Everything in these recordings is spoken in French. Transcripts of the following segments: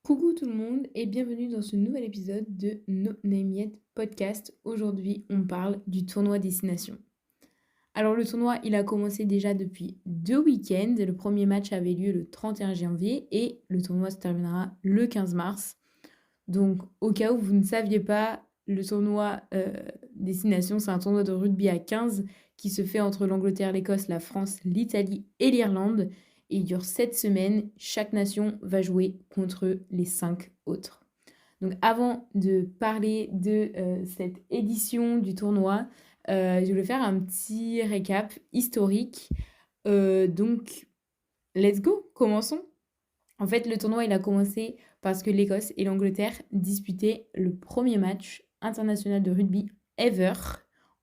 Coucou tout le monde et bienvenue dans ce nouvel épisode de No Name Yet podcast. Aujourd'hui, on parle du tournoi Destination. Alors le tournoi, il a commencé déjà depuis 2 week-ends. Le premier match avait lieu le 31 janvier et le tournoi se terminera le 15 mars. Donc au cas où vous ne saviez pas, le tournoi Destination, c'est un tournoi de rugby à 15 qui se fait entre l'Angleterre, l'Écosse, la France, l'Italie et l'Irlande. Et il dure 7 semaines. Chaque nation va jouer contre les 5 autres. Donc avant de parler de cette édition du tournoi, je voulais faire un petit récap historique. Donc, let's go, commençons. En fait, le tournoi, il a commencé parce que l'Écosse et l'Angleterre disputaient le premier match international de rugby ever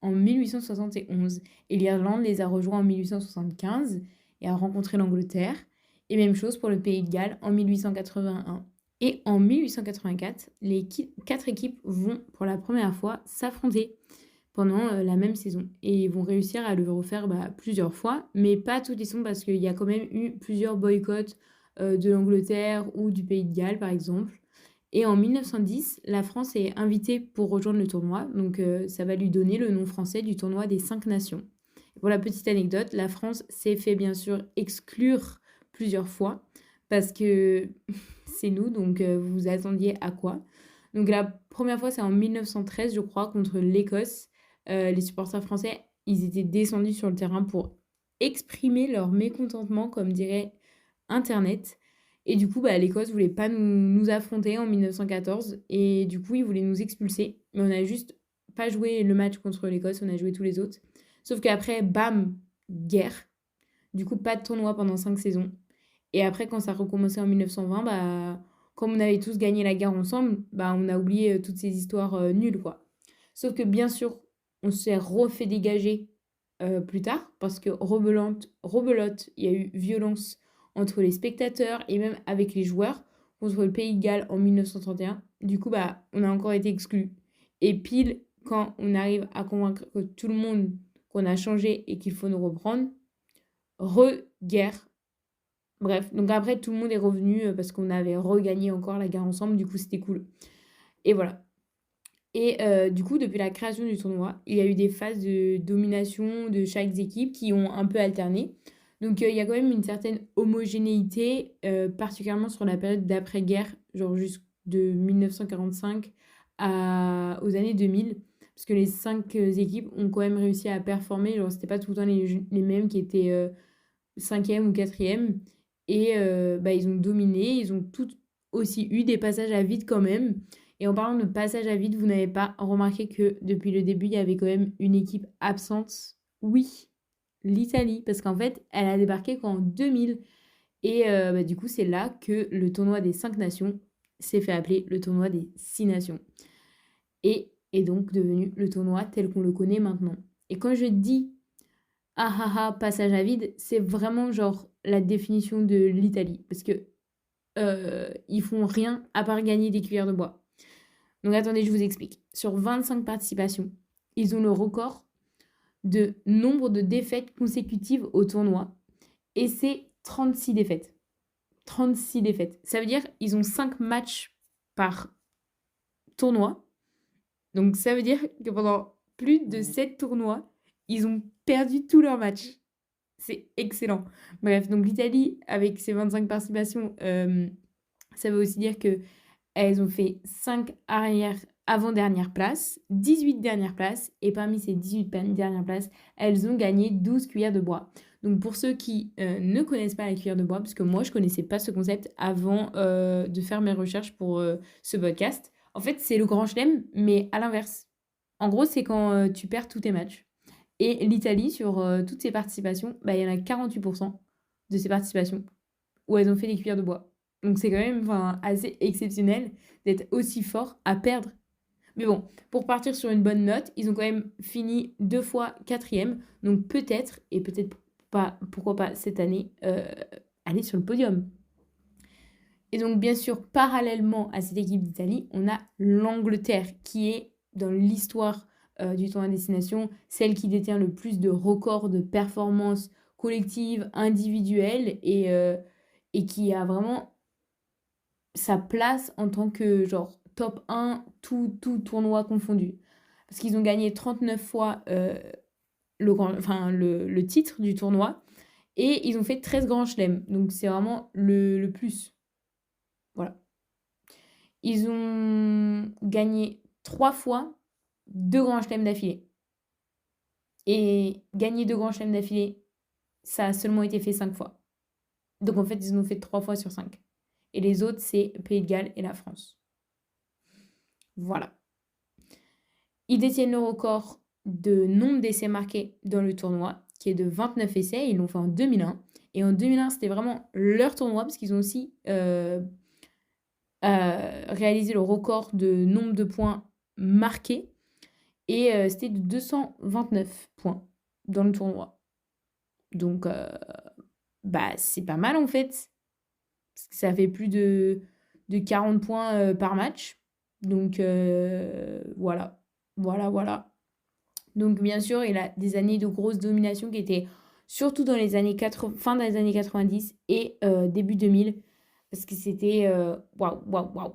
en 1871. Et l'Irlande les a rejoints en 1875 et a rencontré l'Angleterre. Et même chose pour le Pays de Galles en 1881. Et en 1884, les 4 équipes vont pour la première fois s'affronter pendant la même saison. Et ils vont réussir à le refaire plusieurs fois, mais pas toutes les saisons parce qu'il y a quand même eu plusieurs boycotts de l'Angleterre ou du Pays de Galles, par exemple. Et en 1910, la France est invitée pour rejoindre le tournoi, donc ça va lui donner le nom français du tournoi des 5 nations. Pour la petite anecdote, la France s'est fait bien sûr exclure plusieurs fois, parce que c'est nous, donc vous vous attendiez à quoi? Donc la première fois, c'est en 1913, je crois, contre l'Écosse. Les supporters français, ils étaient descendus sur le terrain pour exprimer leur mécontentement, comme dirait Internet. Et du coup, l'Écosse voulait pas nous affronter en 1914. Et du coup, ils voulaient nous expulser. Mais on a juste pas joué le match contre l'Écosse, on a joué tous les autres. Sauf qu'après, bam, guerre. Du coup, pas de tournoi pendant 5 saisons. Et après, quand ça a recommencé en 1920, comme on avait tous gagné la guerre ensemble, on a oublié toutes ces histoires nulles, quoi. Sauf que bien sûr, on s'est refait dégager plus tard, parce que rebelote, il y a eu violence entre les spectateurs et même avec les joueurs contre le Pays de Galles en 1931. Du coup, on a encore été exclus. Et pile, quand on arrive à convaincre que tout le monde qu'on a changé et qu'il faut nous reprendre, re-guerre. Bref, donc après, tout le monde est revenu parce qu'on avait regagné encore la guerre ensemble. Du coup, c'était cool. Et voilà. Et du coup, depuis la création du tournoi, il y a eu des phases de domination de chaque équipe qui ont un peu alterné. Donc il y a quand même une certaine homogénéité, particulièrement sur la période d'après-guerre, genre jusque de 1945 aux années 2000. Parce que les 5 équipes ont quand même réussi à performer. Genre, c'était pas tout le temps les mêmes qui étaient 5e ou 4e. Et ils ont dominé, ils ont toutes aussi eu des passages à vide quand même. Et en parlant de passage à vide, vous n'avez pas remarqué que depuis le début, il y avait quand même une équipe absente? Oui, l'Italie, parce qu'en fait, elle a débarqué qu'en 2000. Et du coup, c'est là que le tournoi des 5 nations s'est fait appeler le tournoi des 6 nations. Et est donc devenu le tournoi tel qu'on le connaît maintenant. Et quand je dis ah ah ah, passage à vide, c'est vraiment genre la définition de l'Italie. Parce que ils font rien à part gagner des cuillères de bois. Donc attendez, je vous explique. Sur 25 participations, ils ont le record de nombre de défaites consécutives au tournoi. Et c'est 36 défaites. 36 défaites. Ça veut dire qu'ils ont 5 matchs par tournoi. Donc ça veut dire que pendant plus de 7 tournois, ils ont perdu tous leurs matchs. C'est excellent. Bref, donc l'Italie, avec ses 25 participations, ça veut aussi dire que elles ont fait 5 avant-dernières places, 18 dernières places, et parmi ces 18 dernières places, elles ont gagné 12 cuillères de bois. Donc pour ceux qui ne connaissent pas la cuillère de bois, parce que moi je connaissais pas ce concept avant de faire mes recherches pour ce podcast, en fait c'est le grand chelem, mais à l'inverse. En gros, c'est quand tu perds tous tes matchs. Et l'Italie, sur toutes ses participations, il y en a 48% de ses participations où elles ont fait des cuillères de bois. Donc c'est quand même assez exceptionnel d'être aussi fort à perdre. Mais bon, pour partir sur une bonne note, ils ont quand même fini 2 fois 4e. Donc peut-être, et peut-être pas, pourquoi pas cette année, aller sur le podium. Et donc bien sûr, parallèlement à cette équipe d'Italie, on a l'Angleterre qui est dans l'histoire du tournoi destination, celle qui détient le plus de records de performances collectives, individuelles et qui a vraiment sa place en tant que genre top 1, tout tournoi confondu. Parce qu'ils ont gagné 39 fois le titre du tournoi et ils ont fait 13 grands chelems. Donc c'est vraiment le plus. Voilà. Ils ont gagné 3 fois 2 grands chelems d'affilée. Et gagner 2 grands chelems d'affilée, ça a seulement été fait 5 fois. Donc en fait, ils en ont fait 3 fois sur 5. Et les autres, c'est Pays de Galles et la France. Voilà. Ils détiennent le record de nombre d'essais marqués dans le tournoi, qui est de 29 essais. Ils l'ont fait en 2001. Et en 2001, c'était vraiment leur tournoi, parce qu'ils ont aussi réalisé le record de nombre de points marqués. Et c'était de 229 points dans le tournoi. Donc, c'est pas mal en fait. Parce que ça fait plus de 40 points par match. Donc, voilà. Voilà. Donc, bien sûr, il a des années de grosse domination qui étaient surtout dans les années fin des années 90 et début 2000. Parce que c'était waouh.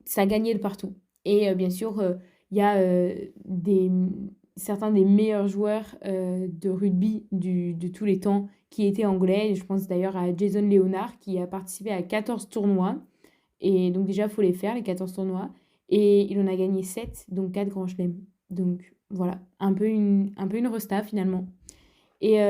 Ça gagnait de partout. Et bien sûr, il y a certains des meilleurs joueurs de rugby de tous les temps qui étaient anglais. Je pense d'ailleurs à Jason Leonard qui a participé à 14 tournois. Et donc déjà, il faut les faire, les 14 tournois. Et il en a gagné 7, donc 4 grands chelems. Donc voilà, un peu une resta finalement. Et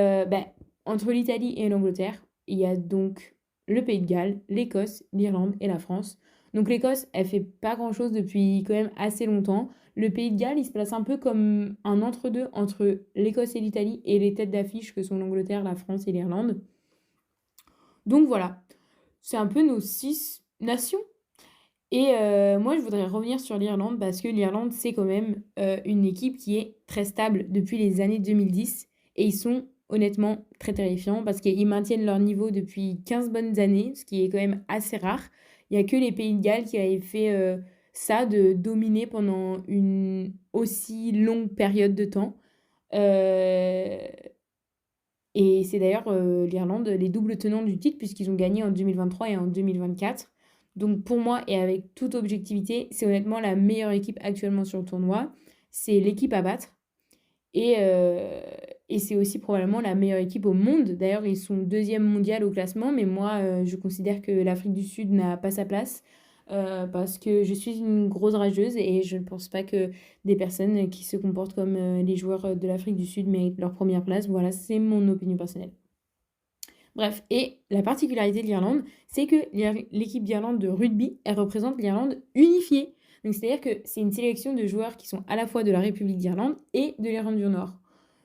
entre l'Italie et l'Angleterre, il y a donc le Pays de Galles, l'Écosse, l'Irlande et la France. Donc l'Écosse, elle fait pas grand-chose depuis quand même assez longtemps. Le Pays de Galles, il se place un peu comme un entre-deux entre l'Écosse et l'Italie et les têtes d'affiche que sont l'Angleterre, la France et l'Irlande. Donc voilà, c'est un peu nos 6 nations. Et moi, je voudrais revenir sur l'Irlande parce que l'Irlande, c'est quand même une équipe qui est très stable depuis les années 2010. Et ils sont honnêtement très terrifiants parce qu'ils maintiennent leur niveau depuis 15 bonnes années, ce qui est quand même assez rare. Il n'y a que les Pays de Galles qui avaient fait ça, de dominer pendant une aussi longue période de temps. Euh, et c'est d'ailleurs l'Irlande les doubles tenants du titre puisqu'ils ont gagné en 2023 et en 2024. Donc pour moi et avec toute objectivité, c'est honnêtement la meilleure équipe actuellement sur le tournoi. C'est l'équipe à battre. Et c'est aussi probablement la meilleure équipe au monde. D'ailleurs, ils sont deuxième mondial au classement, mais moi, je considère que l'Afrique du Sud n'a pas sa place parce que je suis une grosse rageuse et je ne pense pas que des personnes qui se comportent comme les joueurs de l'Afrique du Sud méritent leur première place. Voilà, c'est mon opinion personnelle. Bref, et la particularité de l'Irlande, c'est que l'équipe d'Irlande de rugby, elle représente l'Irlande unifiée. Donc c'est-à-dire que c'est une sélection de joueurs qui sont à la fois de la République d'Irlande et de l'Irlande du Nord.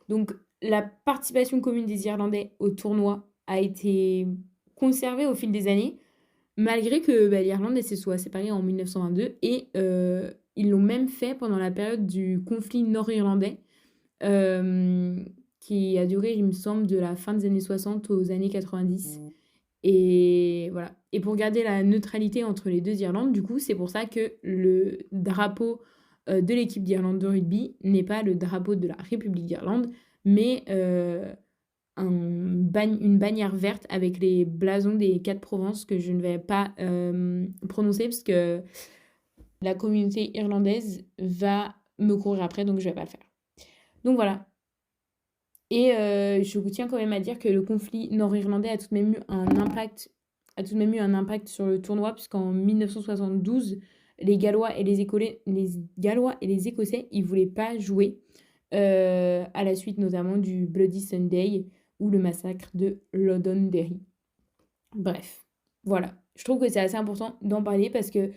Donc la participation commune des Irlandais au tournoi a été conservée au fil des années, malgré que l'Irlande se soit séparée en 1922 et ils l'ont même fait pendant la période du conflit nord-irlandais. Qui a duré, il me semble, de la fin des années 60 aux années 90. Et voilà. Et pour garder la neutralité entre les deux Irlandes, du coup, c'est pour ça que le drapeau de l'équipe d'Irlande de rugby n'est pas le drapeau de la République d'Irlande, mais une bannière verte avec les blasons des 4 provinces que je ne vais pas prononcer parce que la communauté irlandaise va me courir après, donc je ne vais pas le faire. Donc voilà. Et je vous tiens quand même à dire que le conflit nord-irlandais a tout de même eu un impact sur le tournoi, puisqu'en 1972, les Gallois et les Écossais, ils voulaient pas jouer à la suite notamment du Bloody Sunday ou le massacre de Londonderry. Bref, voilà. Je trouve que c'est assez important d'en parler parce que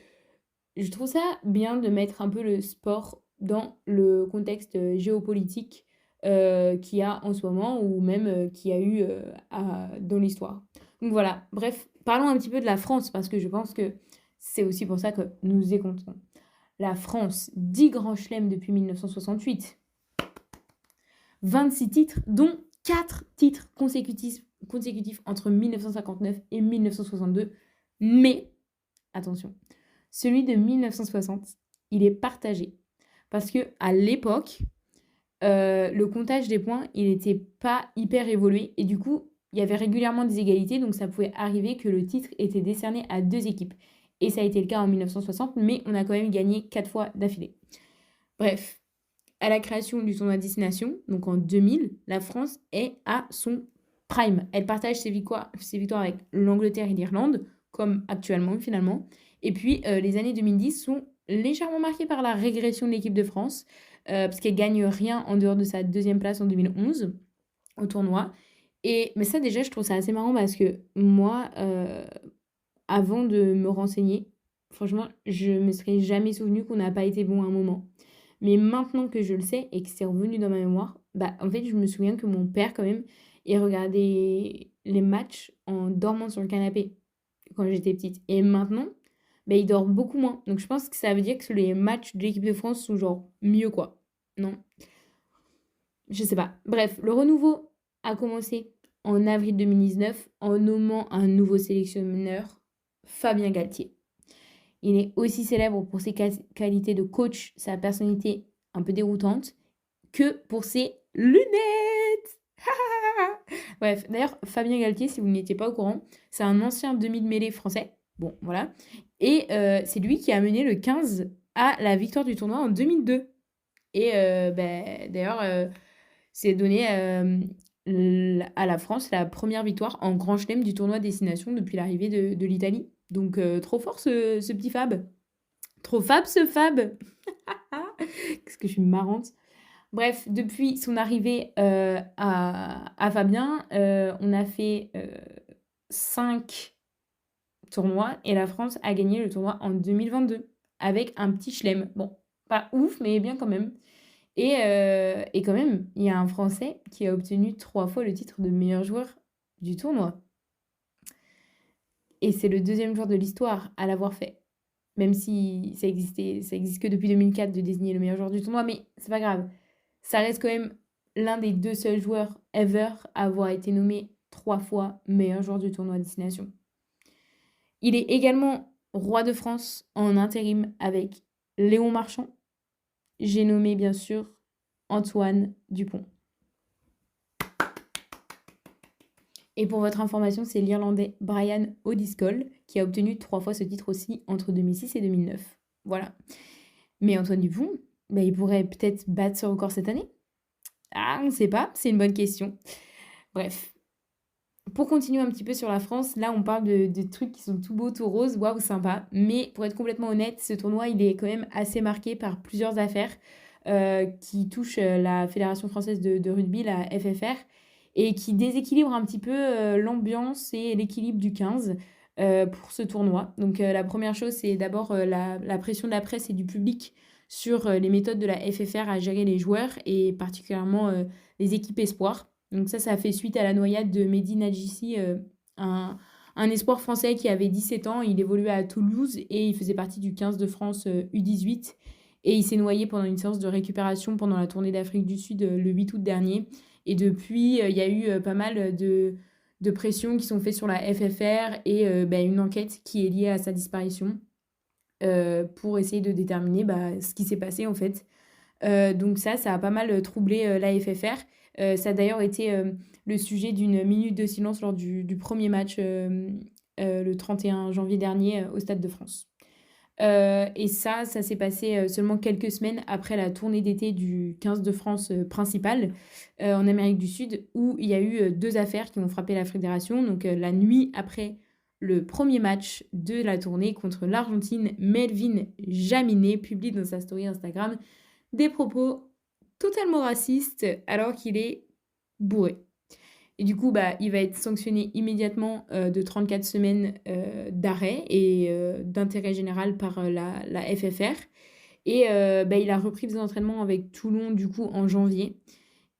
je trouve ça bien de mettre un peu le sport dans le contexte géopolitique qu'il y a en ce moment ou même qu'il y a eu dans l'histoire. Donc voilà, bref, parlons un petit peu de la France parce que je pense que c'est aussi pour ça que nous écoutons. La France, 10 grands chelems depuis 1968, 26 titres, dont 4 titres consécutifs entre 1959 et 1962. Mais, attention, celui de 1960, il est partagé. Parce que à l'époque, le comptage des points, il n'était pas hyper évolué. Et du coup, il y avait régulièrement des égalités. Donc, ça pouvait arriver que le titre était décerné à 2 équipes. Et ça a été le cas en 1960, mais on a quand même gagné 4 fois d'affilée. Bref, à la création du tournoi Destination, donc en 2000, la France est à son prime. Elle partage ses victoires avec l'Angleterre et l'Irlande, comme actuellement finalement. Et puis les années 2010 sont légèrement marquées par la régression de l'équipe de France, parce qu'elle gagne rien en dehors de sa deuxième place en 2011 au tournoi. Mais ça déjà, je trouve ça assez marrant parce que moi, avant de me renseigner, franchement, je me serais jamais souvenu qu'on n'a pas été bon à un moment. Mais maintenant que je le sais et que c'est revenu dans ma mémoire, bah en fait, je me souviens que mon père, quand même, il regardait les matchs en dormant sur le canapé quand j'étais petite. Et maintenant, bah, il dort beaucoup moins. Donc je pense que ça veut dire que les matchs de l'équipe de France sont genre mieux, quoi. Non? Je sais pas. Bref, le renouveau a commencé en avril 2019 en nommant un nouveau sélectionneur, Fabien Galtier. Il est aussi célèbre pour ses qualités de coach, sa personnalité un peu déroutante, que pour ses lunettes. Bref, d'ailleurs, Fabien Galtier, si vous n'étiez pas au courant, c'est un ancien demi de mêlée français. Bon, voilà. Et c'est lui qui a mené le 15 à la victoire du tournoi en 2002. Et d'ailleurs, c'est donné à la France la première victoire en Grand Chelem du tournoi Destination depuis l'arrivée de l'Italie. Donc, trop fort ce petit Fab. Trop Fab ce Fab. Qu'est-ce que je suis marrante. Bref, depuis son arrivée à Fabien, on a fait 5 tournois et la France a gagné le tournoi en 2022 avec un petit chelem. Bon, pas ouf, mais bien quand même. Et quand même, il y a un Français qui a obtenu 3 fois le titre de meilleur joueur du tournoi. Et c'est le deuxième joueur de l'histoire à l'avoir fait. Même si ça existe que depuis 2004 de désigner le meilleur joueur du tournoi, mais c'est pas grave. Ça reste quand même l'un des 2 seuls joueurs ever à avoir été nommé 3 fois meilleur joueur du tournoi Destination. Il est également roi de France en intérim avec Léon Marchand. J'ai nommé bien sûr Antoine Dupont. Et pour votre information, c'est l'Irlandais Brian O'Driscoll qui a obtenu 3 fois ce titre aussi entre 2006 et 2009. Voilà. Mais Antoine Dupont, bah, il pourrait peut-être battre ce record cette année. Ah, on ne sait pas, c'est une bonne question. Bref. Pour continuer un petit peu sur la France, là on parle de trucs qui sont tout beaux, tout roses, waouh, sympa. Mais pour être complètement honnête, ce tournoi il est quand même assez marqué par plusieurs affaires qui touchent la Fédération française de rugby, la FFR, et qui déséquilibrent un petit peu l'ambiance et l'équilibre du 15 pour ce tournoi. Donc la première chose, c'est d'abord la pression de la presse et du public sur les méthodes de la FFR à gérer les joueurs et particulièrement les équipes espoirs. Donc ça fait suite à la noyade de Mehdi Nadjissi, un espoir français qui avait 17 ans. Il évoluait à Toulouse et il faisait partie du 15 de France U18. Et il s'est noyé pendant une séance de récupération pendant la tournée d'Afrique du Sud le 8 août dernier. Et depuis, il y a eu pas mal de pressions qui sont faites sur la FFR et une enquête qui est liée à sa disparition pour essayer de déterminer ce qui s'est passé en fait. Donc ça a pas mal troublé la FFR. Ça a d'ailleurs été le sujet d'une minute de silence lors du premier match le 31 janvier dernier au Stade de France. Et ça s'est passé seulement quelques semaines après la tournée d'été du 15 de France principale en Amérique du Sud, où il y a eu 2 affaires qui ont frappé la fédération. Donc la nuit après le premier match de la tournée contre l'Argentine, Melvin Jaminet publie dans sa story Instagram des propos totalement racistes alors qu'il est bourré. Et du coup, il va être sanctionné immédiatement de 34 semaines d'arrêt et d'intérêt général par la FFR. Et il a repris des entraînements avec Toulon du coup en janvier.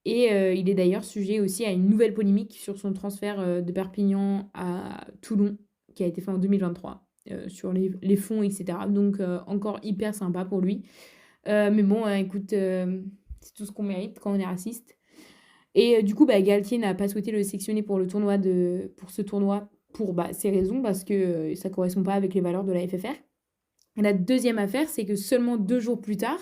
Et il est d'ailleurs sujet aussi à une nouvelle polémique sur son transfert de Perpignan à Toulon qui a été fait en 2023 sur les fonds, etc. Donc encore hyper sympa pour lui. Mais bon, écoute, c'est tout ce qu'on mérite quand on est raciste. Et du coup, Galtier n'a pas souhaité le sélectionner pour ce tournoi pour ces raisons, parce que ça ne correspond pas avec les valeurs de la FFR. Et la deuxième affaire, c'est que seulement 2 jours plus tard,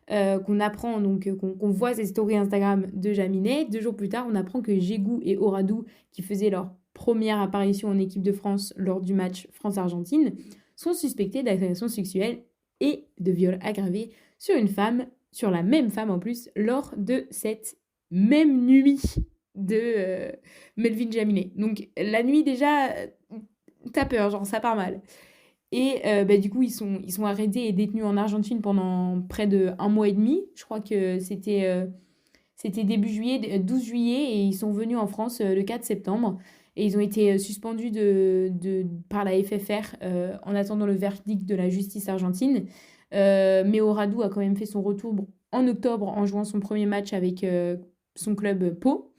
qu'on apprend, donc qu'on voit ces stories Instagram de Jaminet, 2 jours plus tard, on apprend que Gégou et Oradou, qui faisaient leur première apparition en équipe de France lors du match France-Argentine, sont suspectés d'agression sexuelle et de viol aggravé sur la même femme en plus, lors de cette même nuit de Melvin Jaminet. Donc la nuit déjà, t'as peur, genre ça part mal. Et du coup, ils sont arrêtés et détenus en Argentine pendant près de 1 mois et demi. Je crois que c'était début juillet, 12 juillet, et ils sont venus en France le 4 septembre. Et ils ont été suspendus par la FFR en attendant le verdict de la justice argentine. Mais Oradou a quand même fait son retour en octobre en jouant son premier match avec son club Pau.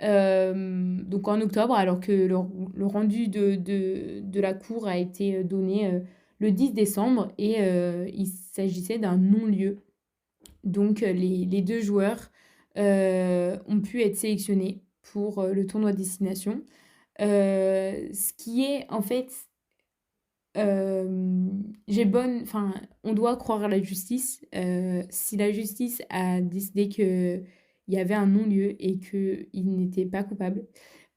Donc en octobre, alors que le rendu de la cour a été donné le 10 décembre et il s'agissait d'un non-lieu. Donc les deux joueurs ont pu être sélectionnés pour le tournoi Destination. Ce qui est en fait, enfin, on doit croire à la justice. Si la justice a décidé que il y avait un non-lieu et qu'ils n'étaient pas coupables,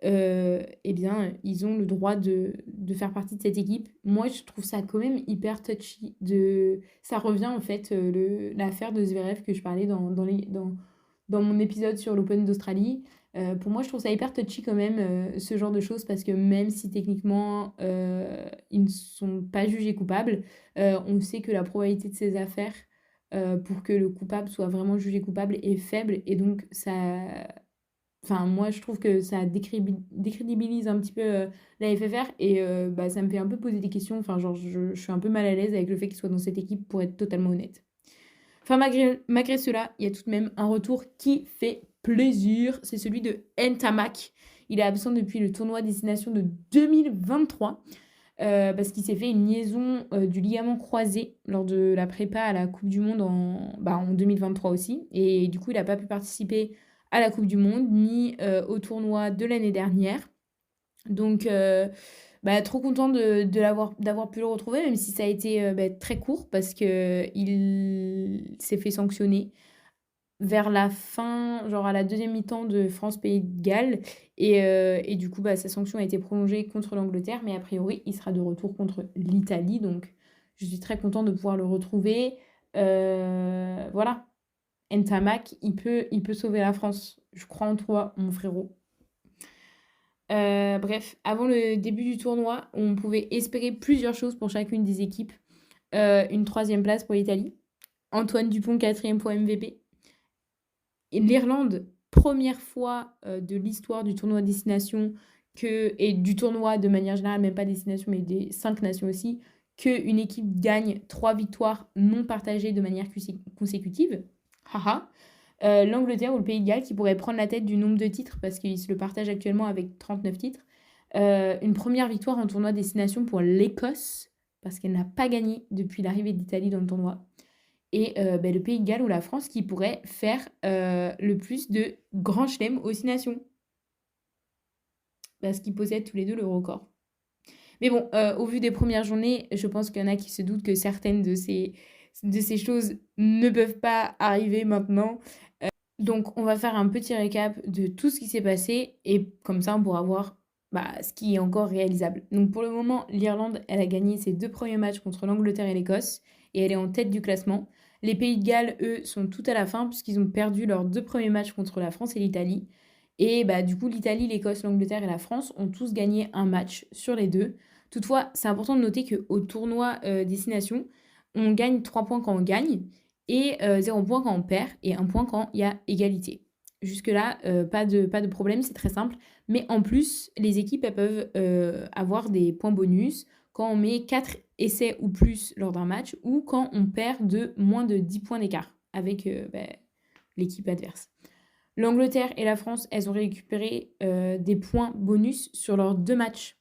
eh bien, ils ont le droit de faire partie de cette équipe. Moi, je trouve ça quand même hyper touchy. Ça revient en fait, l'affaire de Zverev que je parlais dans mon épisode sur l'Open d'Australie. Pour moi, je trouve ça hyper touchy quand même, ce genre de choses, parce que même si techniquement, ils ne sont pas jugés coupables, on sait que la probabilité de ces affaires pour que le coupable soit vraiment jugé coupable est faible. Et donc, enfin, moi, je trouve que ça décrédibilise un petit peu la FFR. Et ça me fait un peu poser des questions. Enfin, genre, je suis un peu mal à l'aise avec le fait qu'il soit dans cette équipe, pour être totalement honnête. Enfin, malgré cela, il y a tout de même un retour qui fait plaisir. C'est celui de Ntamak. Il est absent depuis le tournoi Destination de 2023 parce qu'il s'est fait une liaison du ligament croisé lors de la prépa à la Coupe du Monde en 2023 aussi. Et du coup, il n'a pas pu participer à la Coupe du Monde ni au tournoi de l'année dernière. Donc, trop content d'avoir pu le retrouver, même si ça a été très court, parce qu'il s'est fait sanctionner vers la fin, genre à la deuxième mi-temps de France-Pays de Galles. Et du coup, sa sanction a été prolongée contre l'Angleterre, mais a priori, il sera de retour contre l'Italie. Donc, je suis très contente de pouvoir le retrouver. Voilà. Ntamak, il peut sauver la France. Je crois en toi, mon frérot. Bref, avant le début du tournoi, on pouvait espérer plusieurs choses pour chacune des équipes. Une troisième place pour l'Italie. Antoine Dupont, quatrième fois MVP. Et l'Irlande, première fois de l'histoire du tournoi Destination, et du tournoi de manière générale, même pas Destination, mais des 5 nations aussi, qu'une équipe gagne 3 victoires non partagées de manière consécutive. Haha. L'Angleterre ou le Pays de Galles qui pourrait prendre la tête du nombre de titres parce qu'ils se le partagent actuellement avec 39 titres. Une première victoire en tournoi Destination pour l'Écosse parce qu'elle n'a pas gagné depuis l'arrivée d'Italie dans le tournoi. Et le Pays de Galles ou la France qui pourrait faire le plus de grands chelems aux 6 nations. Parce qu'ils possèdent tous les deux le record. Mais bon, au vu des premières journées, je pense qu'il y en a qui se doutent que certaines de ces choses ne peuvent pas arriver maintenant. Donc, on va faire un petit récap de tout ce qui s'est passé et comme ça, on pourra voir ce qui est encore réalisable. Donc, pour le moment, l'Irlande, elle a gagné ses 2 premiers matchs contre l'Angleterre et l'Écosse et elle est en tête du classement. Les Pays de Galles, eux, sont tout à la fin puisqu'ils ont perdu leurs 2 premiers matchs contre la France et l'Italie. Et du coup, l'Italie, l'Écosse, l'Angleterre et la France ont tous gagné un match sur les deux. Toutefois, c'est important de noter qu'au tournoi Destination, on gagne 3 points quand on gagne et 0 point quand on perd et 1 point quand il y a égalité. Jusque-là, pas de problème, c'est très simple. Mais en plus, les équipes elles peuvent avoir des points bonus quand on met 4 essais ou plus lors d'un match ou quand on perd de moins de 10 points d'écart avec l'équipe adverse. L'Angleterre et la France, elles ont récupéré des points bonus sur leurs 2 matchs.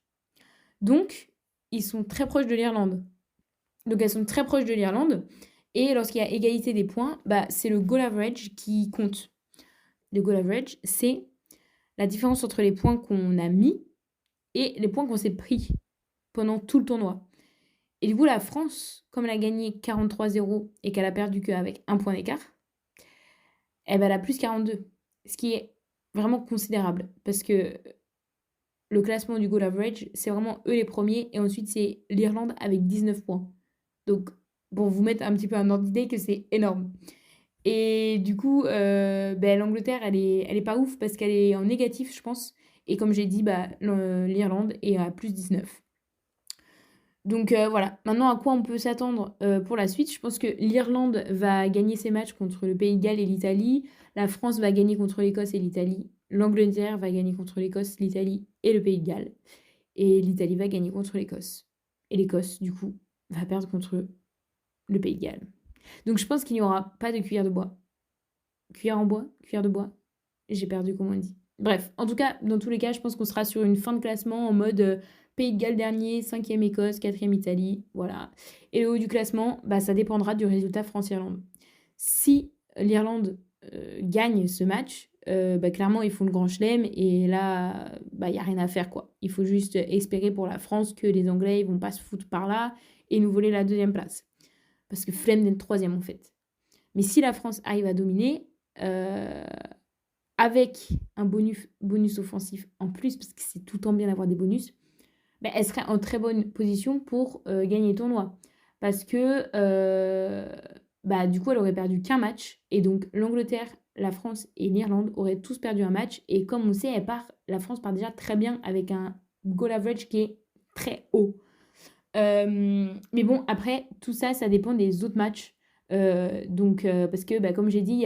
Donc, ils sont très proches de l'Irlande. Donc, elles sont très proches de l'Irlande. Et lorsqu'il y a égalité des points, c'est le goal average qui compte. Le goal average, c'est la différence entre les points qu'on a mis et les points qu'on s'est pris pendant tout le tournoi. Et du coup, la France, comme elle a gagné 43-0 et qu'elle a perdu qu'avec 1 point d'écart, elle a plus 42. Ce qui est vraiment considérable. Parce que le classement du goal average, c'est vraiment eux les premiers. Et ensuite, c'est l'Irlande avec 19 points. Donc, pour vous mettre un petit peu un ordre d'idée que c'est énorme. Et du coup, l'Angleterre, elle est pas ouf parce qu'elle est en négatif, je pense. Et comme j'ai dit, l'Irlande est à plus 19. Donc voilà, maintenant à quoi on peut s'attendre pour la suite? Je pense que l'Irlande va gagner ses matchs contre le Pays de Galles et l'Italie. La France va gagner contre l'Écosse et l'Italie. L'Angleterre va gagner contre l'Écosse, l'Italie et le Pays de Galles. Et l'Italie va gagner contre l'Écosse. Et l'Écosse, du coup, va perdre contre le Pays de Galles. Donc je pense qu'il n'y aura pas de cuillère de bois. Cuillère en bois? Cuillère de bois? J'ai perdu comment on dit. Bref, en tout cas, dans tous les cas, je pense qu'on sera sur une fin de classement en mode Pays de Galles dernier, 5e Écosse, 4e Italie, voilà. Et le haut du classement, ça dépendra du résultat France-Irlande. Si l'Irlande gagne ce match, clairement, ils font le grand chelem et là, il n'y a rien à faire, quoi. Il faut juste espérer pour la France que les Anglais ne vont pas se foutre par là et nous voler la 2e place. Parce que flemme d'être 3e, en fait. Mais si la France arrive à dominer, avec un bonus offensif en plus, parce que c'est tout le temps bien d'avoir des bonus, elle serait en très bonne position pour gagner le tournoi. Parce que du coup, elle aurait perdu qu'un match. Et donc, l'Angleterre, la France et l'Irlande auraient tous perdu un match. Et comme on sait, la France part déjà très bien avec un goal average qui est très haut. Mais bon, après, tout ça, ça dépend des autres matchs. Parce que, comme j'ai dit, il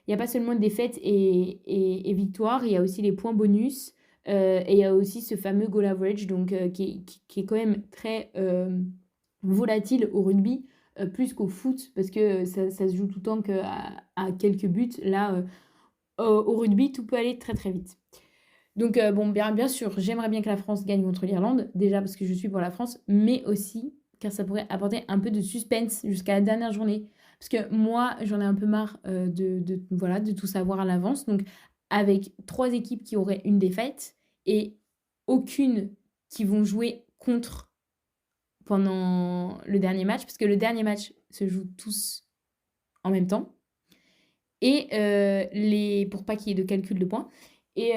y a pas seulement défaites et victoires, il y a aussi les points bonus. Et il y a aussi ce fameux goal average qui est quand même très volatile au rugby, plus qu'au foot, parce que ça se joue tout le temps à quelques buts. Là, au rugby, tout peut aller très très vite. Donc, bien sûr, j'aimerais bien que la France gagne contre l'Irlande, déjà parce que je suis pour la France, mais aussi car ça pourrait apporter un peu de suspense jusqu'à la dernière journée. Parce que moi, j'en ai un peu marre de tout savoir à l'avance. Donc, avec 3 équipes qui auraient une défaite et aucune qui vont jouer contre pendant le dernier match, parce que le dernier match se joue tous en même temps. Et pour pas qu'il y ait de calcul de points. Et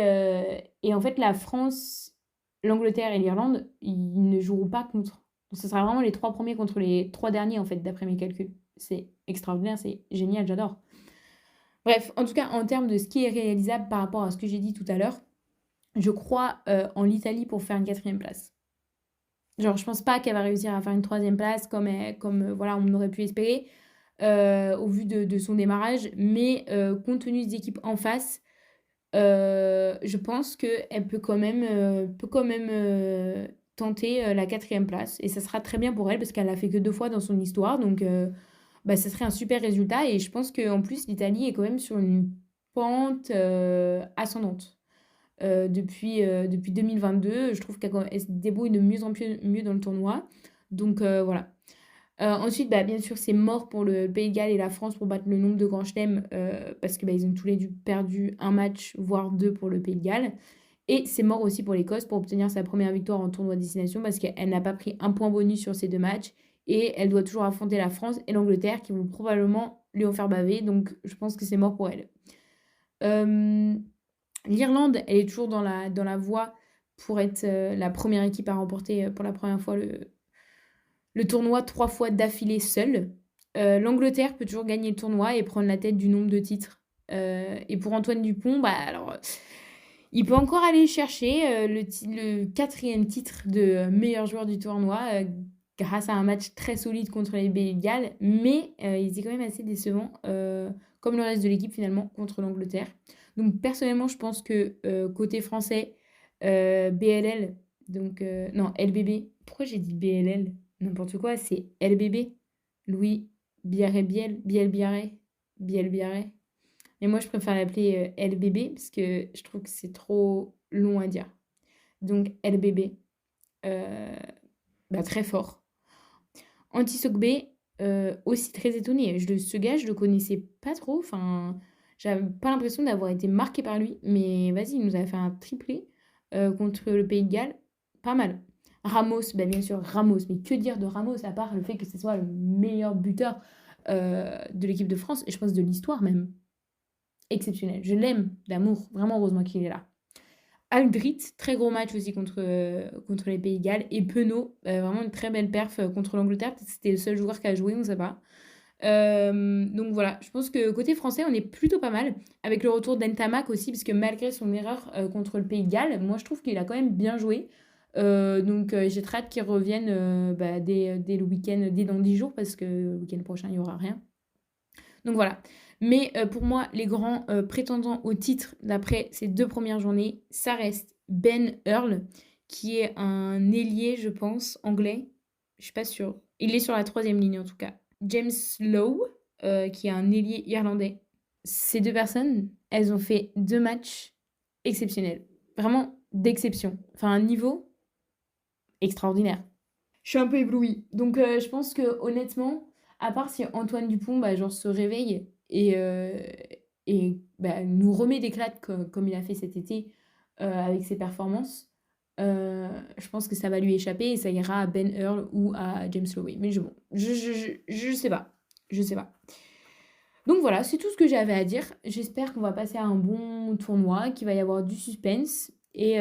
en fait, la France, l'Angleterre et l'Irlande, ils ne joueront pas contre. Donc, ce sera vraiment les 3 premiers contre les 3 derniers, en fait, d'après mes calculs. C'est extraordinaire, c'est génial, j'adore. Bref, en tout cas, en termes de ce qui est réalisable par rapport à ce que j'ai dit tout à l'heure, je crois en l'Italie pour faire une 4e place. Genre, je pense pas qu'elle va réussir à faire une 3e place comme voilà, on aurait pu espérer au vu de son démarrage. Mais compte tenu des équipes en face, je pense qu'elle peut quand même, tenter la 4e place. Et ça sera très bien pour elle parce qu'elle l'a fait que 2 fois dans son histoire. Donc, ça serait un super résultat. Et je pense qu'en plus, l'Italie est quand même sur une pente ascendante. Depuis 2022, je trouve qu'elle se débrouille de mieux en mieux dans le tournoi. Donc, voilà. Ensuite, bien sûr, c'est mort pour le Pays de Galles et la France pour battre le nombre de grands chelems parce que ils ont tous les deux perdu un match, voire 2 pour le Pays de Galles. Et c'est mort aussi pour l'Écosse pour obtenir sa première victoire en tournoi destination parce qu'elle n'a pas pris un point bonus sur ces 2 matchs et elle doit toujours affronter la France et l'Angleterre qui vont probablement lui en faire baver. Donc, je pense que c'est mort pour elle. L'Irlande, elle est toujours dans la voie pour être la première équipe à remporter pour la première fois le tournoi 3 fois d'affilée seule. L'Angleterre peut toujours gagner le tournoi et prendre la tête du nombre de titres. Et pour Antoine Dupont, alors, il peut encore aller chercher le 4e titre de meilleur joueur du tournoi grâce à un match très solide contre les Pays de Galles. Mais il était quand même assez décevant, comme le reste de l'équipe finalement, contre l'Angleterre. Donc personnellement, je pense que côté français, BLL, donc non, LBB. Pourquoi j'ai dit BLL? N'importe quoi, c'est LBB. Louis Biel Biarré. Et moi, je préfère l'appeler LBB parce que je trouve que c'est trop long à dire. Donc LBB, très fort. Anti-Sogbe, aussi très étonné. Ce gars, je le connaissais pas trop. Enfin, j'avais pas l'impression d'avoir été marqué par lui. Mais vas-y, il nous a fait un triplé contre le Pays de Galles. Pas mal. Ramos, bien sûr, Ramos. Mais que dire de Ramos, à part le fait que ce soit le meilleur buteur de l'équipe de France, et je pense de l'histoire même. Exceptionnel. Je l'aime d'amour. Vraiment, heureusement qu'il est là. Aldrit, très gros match aussi contre les Pays de Galles. Et Penaud, vraiment une très belle perf contre l'Angleterre. Peut-être que c'était le seul joueur qui a joué, on ne sait pas. Donc voilà, je pense que côté français, on est plutôt pas mal. Avec le retour d'Entamac aussi, parce que malgré son erreur contre le Pays de Galles, moi je trouve qu'il a quand même bien joué. Donc j'ai très hâte qu'il revienne dès le week-end, dès dans 10 jours, parce que le week-end prochain, il n'y aura rien. Donc voilà. Mais pour moi, les grands prétendants au titre d'après ces 2 premières journées, ça reste Ben Earl, qui est un ailier, je pense, anglais. Je suis pas sûre. Il est sur la 3e ligne en tout cas. James Lowe, qui est un ailier irlandais. Ces 2 personnes, elles ont fait 2 matchs exceptionnels. Vraiment d'exception. Enfin, un niveau extraordinaire. Je suis un peu éblouie. Donc je pense que honnêtement, à part si Antoine Dupont genre, se réveille et nous remet des claques comme il a fait cet été avec ses performances, je pense que ça va lui échapper et ça ira à Ben Earl ou à James Lowe. Mais bon, je sais pas. Je sais pas. Donc voilà, c'est tout ce que j'avais à dire. J'espère qu'on va passer à un bon tournoi, qu'il va y avoir du suspense. Et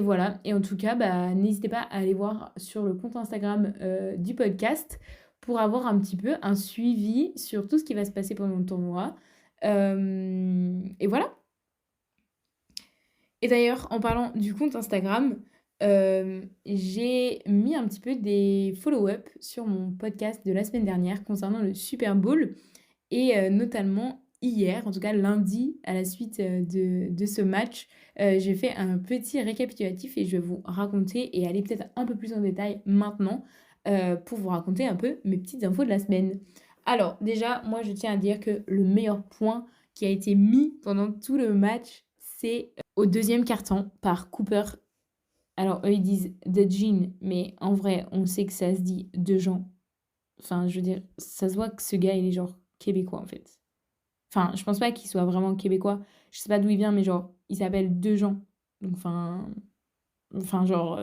voilà. Et en tout cas, n'hésitez pas à aller voir sur le compte Instagram du podcast pour avoir un petit peu un suivi sur tout ce qui va se passer pendant le tournoi. Et voilà. Et d'ailleurs, en parlant du compte Instagram, j'ai mis un petit peu des follow-up sur mon podcast de la semaine dernière concernant le Super Bowl. Et notamment hier, en tout cas lundi, à la suite de ce match, j'ai fait un petit récapitulatif et je vais vous raconter et aller peut-être un peu plus en détail maintenant pour vous raconter un peu mes petites infos de la semaine. Alors déjà, moi je tiens à dire que le meilleur point qui a été mis pendant tout le match, c'est au deuxième quart-temps par Cooper. Alors eux ils disent The Gene, mais en vrai on sait que ça se dit De Jean. Enfin je veux dire, ça se voit que ce gars il est genre québécois en fait. Enfin, je pense pas qu'il soit vraiment québécois. Je sais pas d'où il vient, mais genre, il s'appelle Dejean. Donc, genre,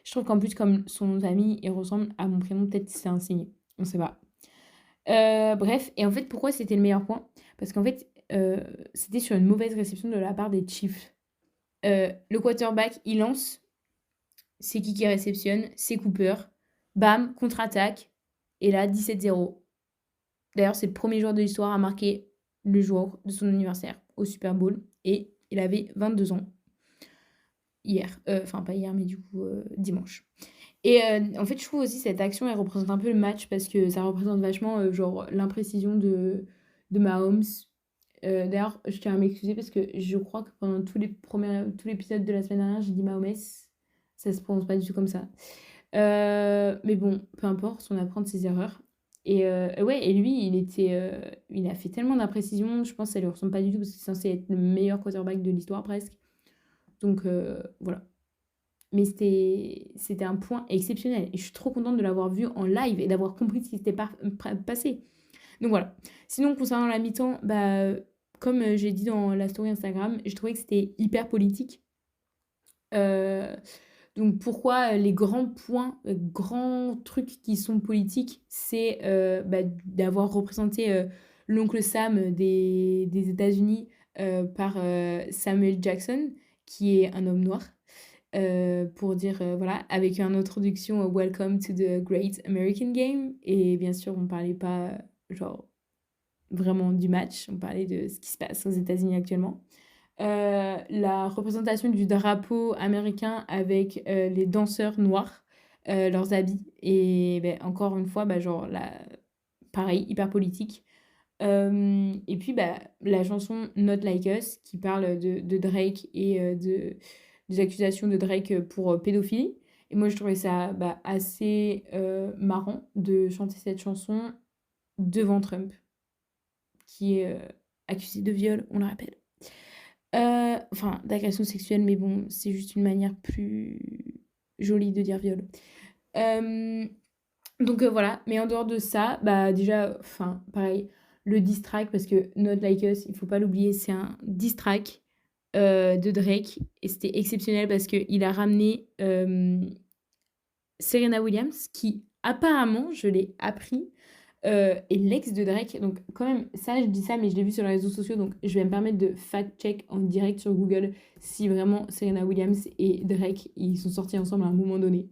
je trouve qu'en plus, comme son nom de famille, il ressemble à mon prénom, peut-être que c'est un signe. On sait pas. Bref, et en fait, pourquoi c'était le meilleur point? Parce qu'en fait, c'était sur une mauvaise réception de la part des Chiefs. Le quarterback, il lance, c'est qui réceptionne? C'est Cooper. Bam, contre-attaque. Et là, 17-0. D'ailleurs, c'est le premier joueur de l'histoire à marquer le jour de son anniversaire au Super Bowl. Et il avait 22 ans hier. Enfin, pas hier, mais du coup, dimanche. Et en fait, je trouve aussi cette action, elle représente un peu le match parce que ça représente vachement, genre, l'imprécision de Mahomes. D'ailleurs, je tiens à m'excuser parce que je crois que pendant tout l'épisode de la semaine dernière, j'ai dit Mahomes. Ça se prononce pas du tout comme ça. Mais bon, peu importe, on apprend de ses erreurs. Et ouais, et lui, il a fait tellement d'imprécisions, je pense que ça lui ressemble pas du tout parce que c'est censé être le meilleur quarterback de l'histoire presque. Donc voilà. Mais c'était un point exceptionnel. Et je suis trop contente de l'avoir vu en live et d'avoir compris ce qui s'était passé. Donc voilà. Sinon, concernant la mi-temps, comme j'ai dit dans la story Instagram, je trouvais que c'était hyper politique. Donc pourquoi les grands points, grands trucs qui sont politiques, c'est d'avoir représenté l'oncle Sam des États-Unis par Samuel Jackson, qui est un homme noir. Pour dire, voilà, avec une introduction Welcome to the Great American Game. Et bien sûr, on parlait pas, genre, vraiment du match, on parlait de ce qui se passe aux États-Unis actuellement. La représentation du drapeau américain avec les danseurs noirs, leurs habits. Et encore une fois, genre, pareil, hyper politique. Et puis, la chanson Not Like Us, qui parle de Drake et des accusations de Drake pour pédophilie. Et moi, je trouvais ça assez marrant de chanter cette chanson devant Trump, qui est accusé de viol, on le rappelle. Enfin, d'agression sexuelle, mais bon, c'est juste une manière plus jolie de dire viol. Donc voilà, mais en dehors de ça, déjà, enfin, pareil, le diss track, parce que Not Like Us, il faut pas l'oublier, c'est un diss track de Drake, et c'était exceptionnel parce qu'il a ramené Serena Williams, qui apparemment, je l'ai appris, Et l'ex de Drake, donc quand même, ça je dis ça, mais je l'ai vu sur les réseaux sociaux, donc je vais me permettre de fact-check en direct sur Google si vraiment Serena Williams et Drake, ils sont sortis ensemble à un moment donné.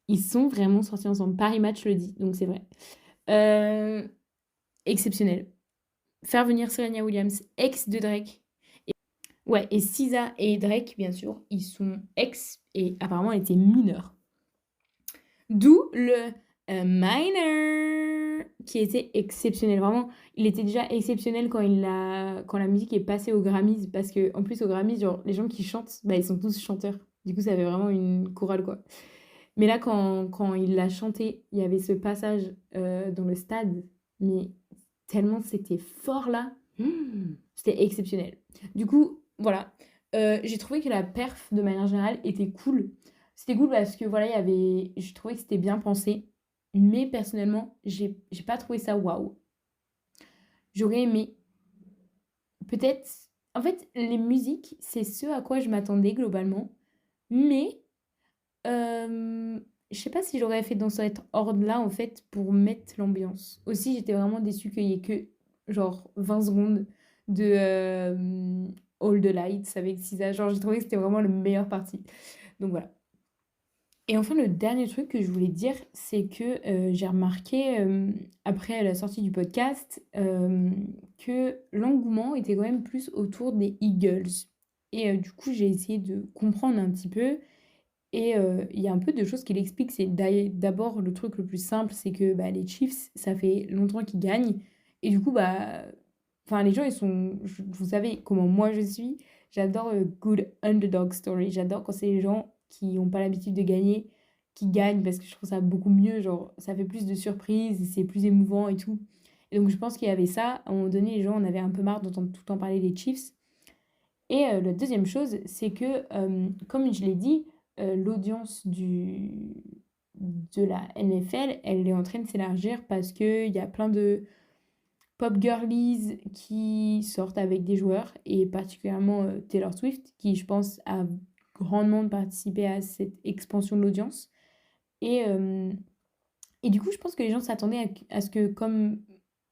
Ils sont vraiment sortis ensemble. Paris Match le dit, donc c'est vrai. Euh, Exceptionnel. Faire venir Serena Williams, ex de Drake. Ouais, et SZA et Drake, bien sûr, ils sont ex et apparemment elle était mineure. D'où le Minor qui était exceptionnel. Vraiment, il était déjà exceptionnel quand la musique est passée aux Grammys. Parce que en plus, aux Grammys, genre, les gens qui chantent, bah, ils sont tous chanteurs. Du coup, ça avait vraiment une chorale, quoi. Mais là, quand il l'a chanté, il y avait ce passage dans le stade. Mais tellement c'était fort là. C'était exceptionnel. Du coup, voilà. J'ai trouvé que la perf, de manière générale, était cool. C'était cool parce que voilà, je trouvais que c'était bien pensé. Mais personnellement, j'ai pas trouvé ça waouh. J'aurais aimé. Peut-être. En fait, les musiques, c'est ce à quoi je m'attendais globalement. Mais je sais pas si j'aurais fait dans cet ordre-là, en fait, pour mettre l'ambiance. Aussi, j'étais vraiment déçue qu'il y ait que, genre, 20 secondes de All the Lights avec Sisa. Genre, j'ai trouvé que c'était vraiment le meilleur parti. Donc voilà. Et enfin, le dernier truc que je voulais dire, c'est que j'ai remarqué, après la sortie du podcast, que l'engouement était quand même plus autour des Eagles. Et du coup, j'ai essayé de comprendre un petit peu. Et il y a un peu de choses qui l'expliquent. C'est d'abord le truc le plus simple, c'est que bah, les Chiefs, ça fait longtemps qu'ils gagnent. Et du coup, bah, enfin, les gens, ils sont. Vous savez comment moi je suis. J'adore good underdog story. J'adore quand c'est les gens qui n'ont pas l'habitude de gagner, qui gagnent, parce que je trouve ça beaucoup mieux. Genre, ça fait plus de surprises, c'est plus émouvant et tout. Et donc, je pense qu'il y avait ça. À un moment donné, les gens en avaient un peu marre d'entendre tout le temps parler des Chiefs. Et la deuxième chose, c'est que, comme je l'ai dit, l'audience de la NFL, elle est en train de s'élargir parce qu'il y a plein de pop girlies qui sortent avec des joueurs, et particulièrement Taylor Swift, qui, je pense, a grandement participé à cette expansion de l'audience. Et, et du coup, je pense que les gens s'attendaient à ce que, comme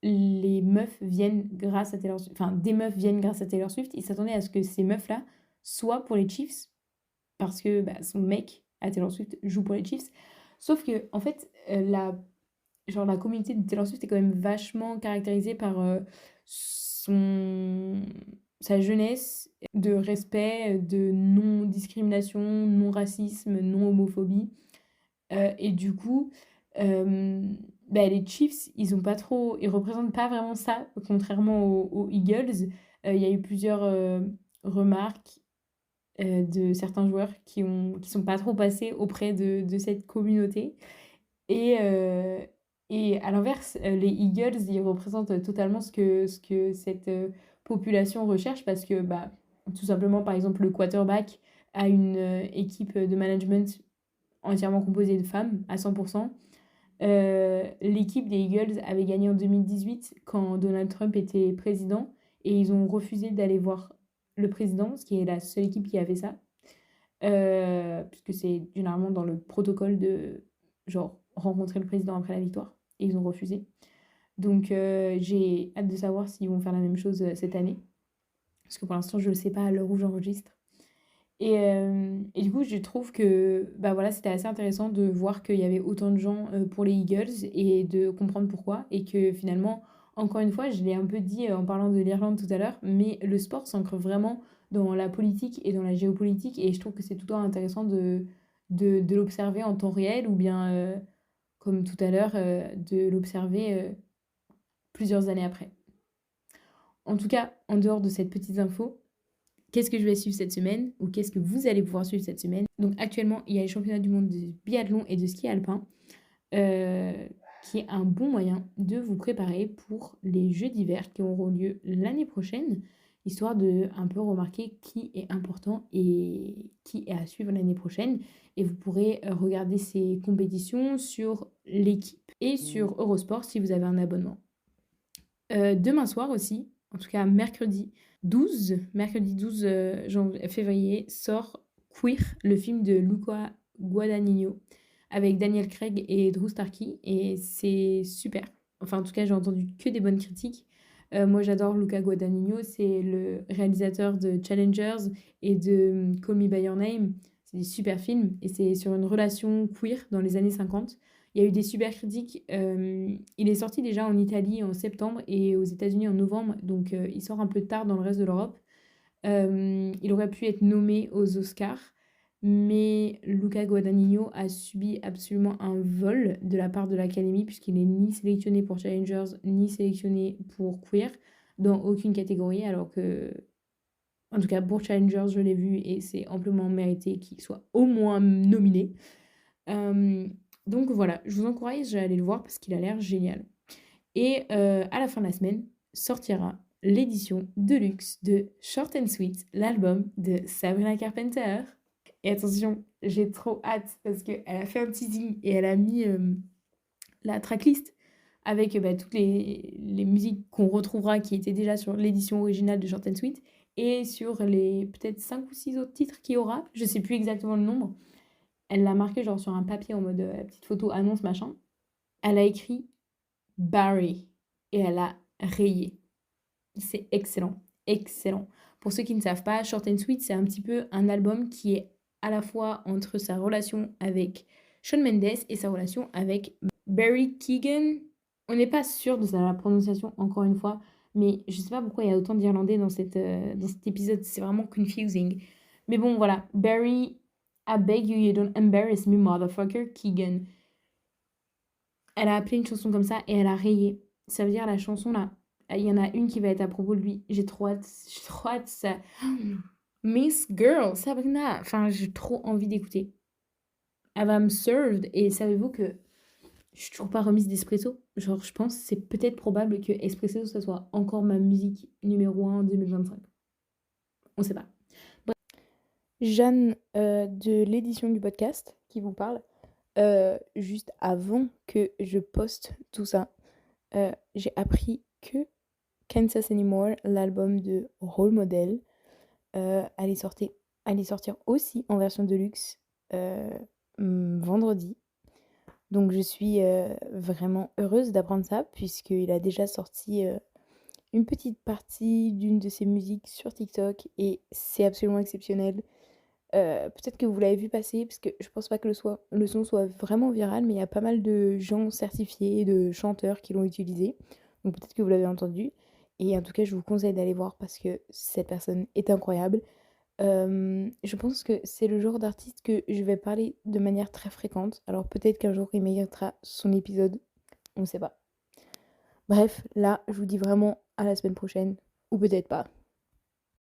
les meufs viennent grâce à Taylor Swift, enfin, des meufs viennent grâce à Taylor Swift, ils s'attendaient à ce que ces meufs-là soient pour les Chiefs, parce que bah, son mec à Taylor Swift joue pour les Chiefs. Sauf que, en fait, la communauté de Taylor Swift est quand même vachement caractérisée par sa jeunesse de respect, de non-discrimination, non-racisme, non-homophobie. Et du coup, euh, bah, les Chiefs, ils représentent pas vraiment ça, contrairement aux Eagles. Il y a eu plusieurs remarques de certains joueurs qui sont pas trop passés auprès de cette communauté. Et, et à l'inverse, les Eagles, ils représentent totalement ce que cette population recherche, parce que, bah, tout simplement, par exemple, le quarterback a une équipe de management entièrement composée de femmes à 100%. L'équipe des Eagles avait gagné en 2018 quand Donald Trump était président, et ils ont refusé d'aller voir le président, ce qui est la seule équipe qui a fait ça, puisque c'est généralement dans le protocole de genre rencontrer le président après la victoire, et ils ont refusé. Donc j'ai hâte de savoir s'ils vont faire la même chose cette année, parce que pour l'instant je ne le sais pas à l'heure où j'enregistre. Et du coup, je trouve que bah voilà, c'était assez intéressant de voir qu'il y avait autant de gens pour les Eagles, et de comprendre pourquoi. Et que finalement, encore une fois, je l'ai un peu dit en parlant de l'Irlande tout à l'heure, mais le sport s'ancre vraiment dans la politique et dans la géopolitique. Et je trouve que c'est tout le temps intéressant de l'observer en temps réel, ou bien, comme tout à l'heure, de l'observer plusieurs années après. En tout cas, en dehors de cette petite info, qu'est-ce que je vais suivre cette semaine, ou qu'est-ce que vous allez pouvoir suivre cette semaine. Donc actuellement, il y a les championnats du monde de biathlon et de ski alpin, euh, qui est un bon moyen de vous préparer pour les Jeux d'hiver qui auront lieu l'année prochaine, histoire de un peu remarquer qui est important et qui est à suivre l'année prochaine. Et vous pourrez regarder ces compétitions sur l'équipe et sur Eurosport si vous avez un abonnement. Demain soir aussi, en tout cas mercredi 12 février, sort Queer, le film de Luca Guadagnino, avec Daniel Craig et Drew Starkey et c'est super. Enfin, en tout cas, j'ai entendu que des bonnes critiques. Moi, j'adore Luca Guadagnino, c'est le réalisateur de Challengers et de Call Me By Your Name. C'est des super films et c'est sur une relation queer dans les années 50. Il y a eu des super critiques. Il est sorti déjà en Italie en septembre et aux États-Unis en novembre, donc il sort un peu tard dans le reste de l'Europe. Il aurait pu être nommé aux Oscars, mais Luca Guadagnino a subi absolument un vol de la part de l'Académie puisqu'il n'est ni sélectionné pour Challengers ni sélectionné pour Queer dans aucune catégorie, alors que, en tout cas pour Challengers, je l'ai vu et c'est amplement mérité qu'il soit au moins nominé. Donc voilà, je vous encourage à aller le voir parce qu'il a l'air génial. Et à la fin de la semaine sortira l'édition deluxe de Short and Sweet, l'album de Sabrina Carpenter. Et attention, j'ai trop hâte parce qu'elle a fait un teasing et elle a mis la tracklist avec toutes les musiques qu'on retrouvera qui étaient déjà sur l'édition originale de Short and Sweet et sur les peut-être 5 ou 6 autres titres qu'il y aura. Je sais plus exactement le nombre. Elle l'a marqué genre sur un papier en mode petite photo annonce machin. Elle a écrit Barry et elle a rayé. C'est excellent, excellent. Pour ceux qui ne savent pas, Short and Sweet, c'est un petit peu un album qui est à la fois entre sa relation avec Shawn Mendes et sa relation avec Barry Keoghan. On n'est pas sûr de la prononciation, encore une fois, mais je sais pas pourquoi il y a autant d'Irlandais dans cet épisode, c'est vraiment confusing. Mais bon, voilà, Barry, I beg you don't embarrass me, motherfucker, Keoghan. Elle a appelé une chanson comme ça et elle a rayé. Ça veut dire la chanson là, il y en a une qui va être à propos de lui. J'ai trop hâte, ça. Miss Girl, Sabrina. Enfin, j'ai trop envie d'écouter. Elle va me served. Et savez-vous que je suis toujours pas remise d'Espresso. Genre, je pense c'est peut-être probable que Espresso, ça soit encore ma musique numéro 1 en 2025. On sait pas. Bref. Jeanne de l'édition du podcast qui vous parle. Juste avant que je poste tout ça, j'ai appris que Kansas Anymore, l'album de Role Model, allait sortir aussi en version deluxe vendredi. Donc je suis vraiment heureuse d'apprendre ça puisqu'il a déjà sorti une petite partie d'une de ses musiques sur TikTok et c'est absolument exceptionnel. Peut-être que vous l'avez vu passer parce que je pense pas que le son soit vraiment viral, mais il y a pas mal de gens certifiés, de chanteurs qui l'ont utilisé. Donc peut-être que vous l'avez entendu. Et en tout cas, je vous conseille d'aller voir parce que cette personne est incroyable. Je pense que c'est le genre d'artiste que je vais parler de manière très fréquente. Alors peut-être qu'un jour il méritera son épisode, on ne sait pas. Bref, là, je vous dis vraiment à la semaine prochaine, ou peut-être pas.